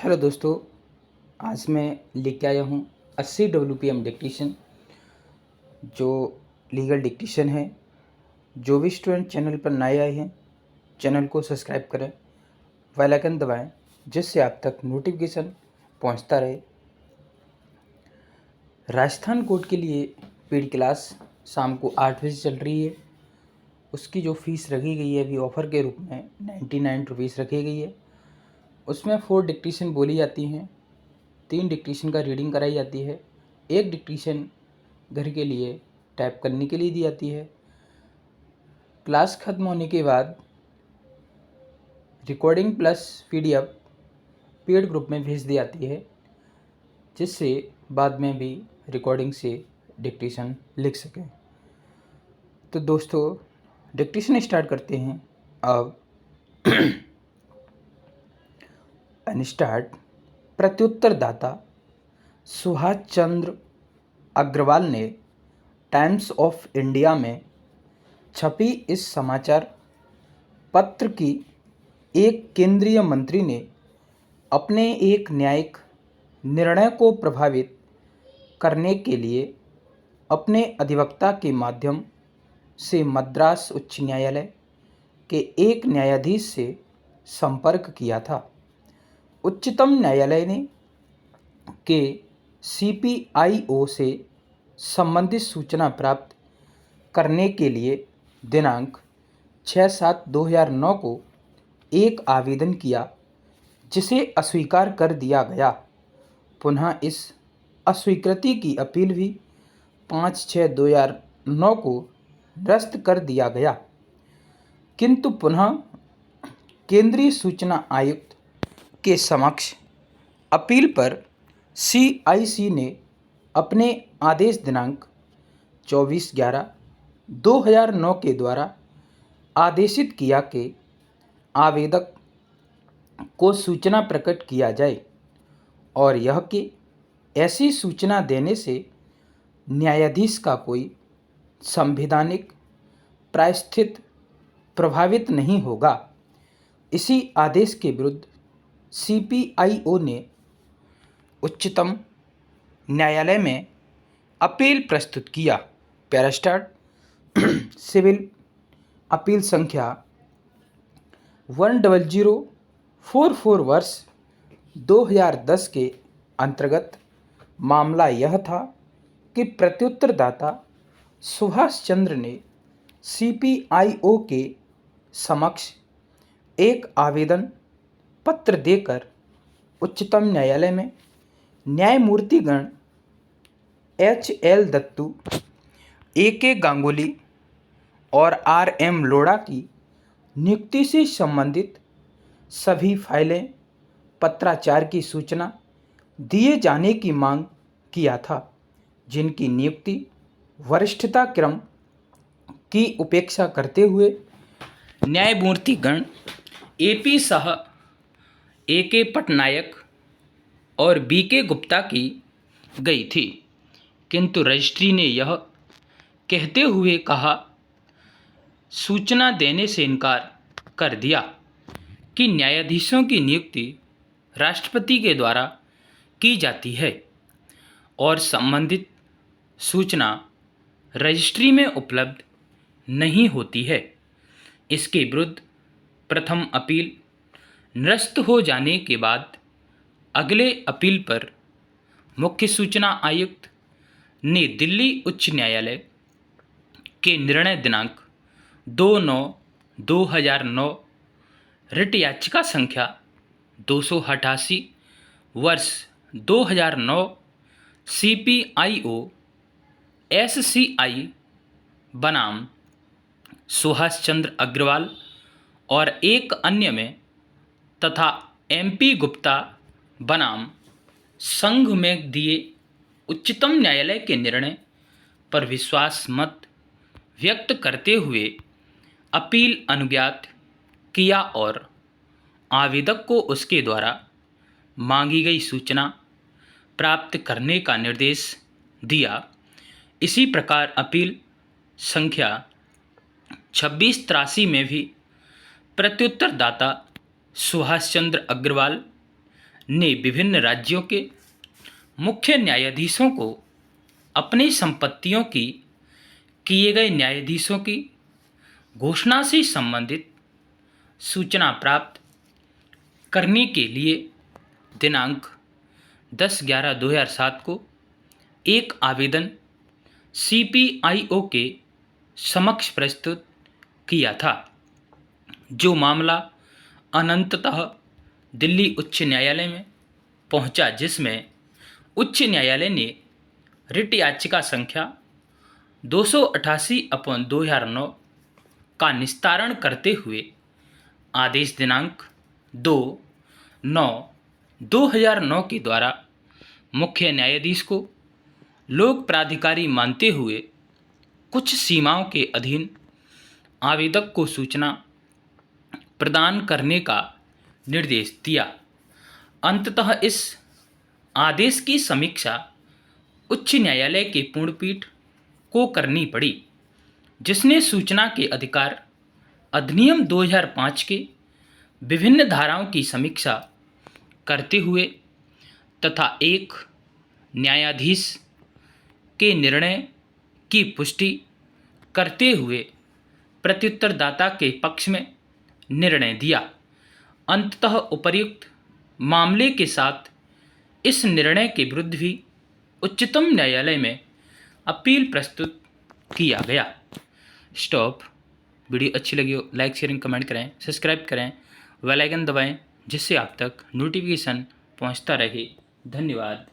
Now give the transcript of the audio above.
Hello दोस्तों, आज मैं लेके आया हूँ 80 WPM डिक्टेशन जो लीगल डिक्टेशन है। जो भी स्टूडेंट चैनल पर नए आए हैं, चैनल को सब्सक्राइब करें, बेल आइकन दबाएं जिससे आप तक नोटिफिकेशन पहुंचता रहे। राजस्थान कोर्ट के लिए पेड क्लास शाम को 8 बजे चल रही है। उसकी जो फ़ीस रखी गई है अभी ऑफ़र के रूप में 99 रुपीज़ रखी गई है। उसमें 4 डिक्टेशन बोली जाती हैं, 3 डिक्टेशन का रीडिंग कराई जाती है, 1 डिक्टेशन घर के लिए टाइप करने के लिए दी जाती है। क्लास ख़त्म होने के बाद recording plus PDF paid group में भेज दी जाती है, जिससे बाद में भी रिकॉर्डिंग से डिक्टेशन लिख सकें। तो दोस्तों, डिक्टेशन स्टार्ट करते हैं अब। स्टार्ट। प्रत्युत्तरदाता सुभाष चंद्र अग्रवाल ने टाइम्स ऑफ इंडिया में छपी इस समाचार पत्र की एक केंद्रीय मंत्री ने अपने एक न्यायिक निर्णय को प्रभावित करने के लिए अपने अधिवक्ता के माध्यम से मद्रास उच्च न्यायालय के एक न्यायाधीश से संपर्क किया था। उच्चतम न्यायालय ने के CPIO से संबंधित सूचना प्राप्त करने के लिए दिनांक 6/7/2009 को एक आवेदन किया, जिसे अस्वीकार कर दिया गया। पुनः इस अस्वीकृति की अपील भी 5/6/2009 को निरस्त कर दिया गया, किंतु पुनः केंद्रीय सूचना आयुक्त के समक्ष अपील पर CIC ने अपने आदेश दिनांक 24/11/2009 के द्वारा आदेशित किया कि आवेदक को सूचना प्रकट किया जाए और यह कि ऐसी सूचना देने से न्यायाधीश का कोई संवैधानिक प्रायश्चित प्रभावित नहीं होगा। इसी आदेश के विरुद्ध CPIO ने उच्चतम न्यायालय में अपील प्रस्तुत किया। पैरास्टार्ट। सिविल अपील संख्या 10044 वर्ष 2010 के अंतर्गत मामला यह था कि प्रत्युत्तरदाता सुभाष चंद्र ने CPIO के समक्ष एक आवेदन पत्र देकर उच्चतम न्यायालय में न्यायमूर्तिगण HL दत्तू, AK गांगुली और RM लोढ़ा की नियुक्ति से संबंधित सभी फाइलें पत्राचार की सूचना दिए जाने की मांग किया था, जिनकी नियुक्ति वरिष्ठता क्रम की उपेक्षा करते हुए न्यायमूर्तिगण AP शाह, AK पटनायक और BK गुप्ता की गई थी, किंतु रजिस्ट्री ने यह कहते हुए कहा सूचना देने से इनकार कर दिया कि न्यायाधीशों की नियुक्ति राष्ट्रपति के द्वारा की जाती है और संबंधित सूचना रजिस्ट्री में उपलब्ध नहीं होती है। इसके विरुद्ध प्रथम अपील निरस्त हो जाने के बाद अगले अपील पर मुख्य सूचना आयुक्त ने दिल्ली उच्च न्यायालय के निर्णय दिनांक 2/9/2009 रिट याचिका संख्या 288 वर्ष 2009 CPIO SCI बनाम सुभाष चंद्र अग्रवाल और एक अन्य में तथा MP गुप्ता बनाम संघ में दिए उच्चतम न्यायालय के निर्णय पर विश्वास मत व्यक्त करते हुए अपील अनुज्ञात किया और आवेदक को उसके द्वारा मांगी गई सूचना प्राप्त करने का निर्देश दिया। इसी प्रकार अपील संख्या 2683 में भी प्रत्युत्तरदाता सुभाष चंद्र अग्रवाल ने विभिन्न राज्यों के मुख्य न्यायाधीशों को अपनी संपत्तियों की किए गए न्यायाधीशों की घोषणा से संबंधित सूचना प्राप्त करने के लिए दिनांक 10/11/2007 को एक आवेदन CPIO के समक्ष प्रस्तुत किया था, जो मामला अनंततः दिल्ली उच्च न्यायालय में पहुंचा, जिसमें उच्च न्यायालय ने रिट याचिका संख्या 288/2009 का निस्तारण करते हुए आदेश दिनांक 2/9/2009 के द्वारा मुख्य न्यायाधीश को लोक प्राधिकारी मानते हुए कुछ सीमाओं के अधीन आवेदक को सूचना प्रदान करने का निर्देश दिया। अंततः इस आदेश की समीक्षा उच्च न्यायालय के पूर्णपीठ को करनी पड़ी, जिसने सूचना के अधिकार अधिनियम 2005 के विभिन्न धाराओं की समीक्षा करते हुए तथा एक न्यायाधीश के निर्णय की पुष्टि करते हुए प्रत्युत्तरदाता के पक्ष में निर्णय दिया। अंततः उपर्युक्त मामले के साथ इस निर्णय के विरुद्ध भी उच्चतम न्यायालय में अपील प्रस्तुत किया गया। स्टॉप। वीडियो अच्छी लगी हो लाइक शेयरिंग कमेंट करें, सब्सक्राइब करें, बेल आइकन दबाएं, जिससे आप तक नोटिफिकेशन पहुंचता रहे। धन्यवाद।